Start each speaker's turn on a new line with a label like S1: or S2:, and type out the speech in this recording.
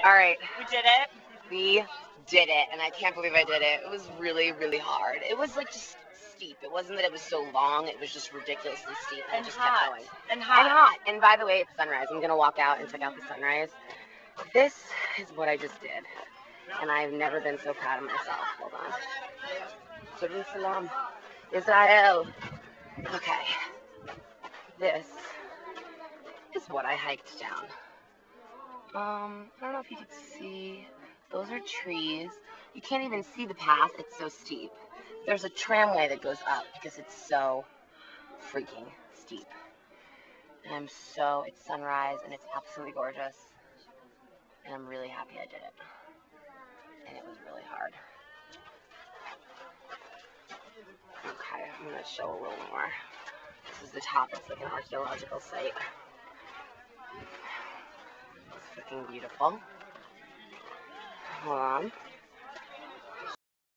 S1: All right.
S2: We did it.
S1: We did it, and I can't believe I did it. It was really, really hard. It was like just steep. It wasn't that it was so long. It was just ridiculously steep, and I just kept going.
S2: And hot.
S1: And hot. And by the way, it's sunrise. I'm gonna walk out and check out the sunrise. This is what I just did, and I've never been so proud of myself. Hold on. Jerusalem, Israel. Okay. This is what I hiked down. I don't know if you can see. Those are trees. You can't even see the path. It's so steep. There's a tramway that goes up because it's so freaking steep. And it's sunrise and it's absolutely gorgeous. And I'm really happy I did it. And it was really hard. Okay, I'm going to show a little more. This is the top. It's like an archaeological site. It's freaking beautiful. Hold on.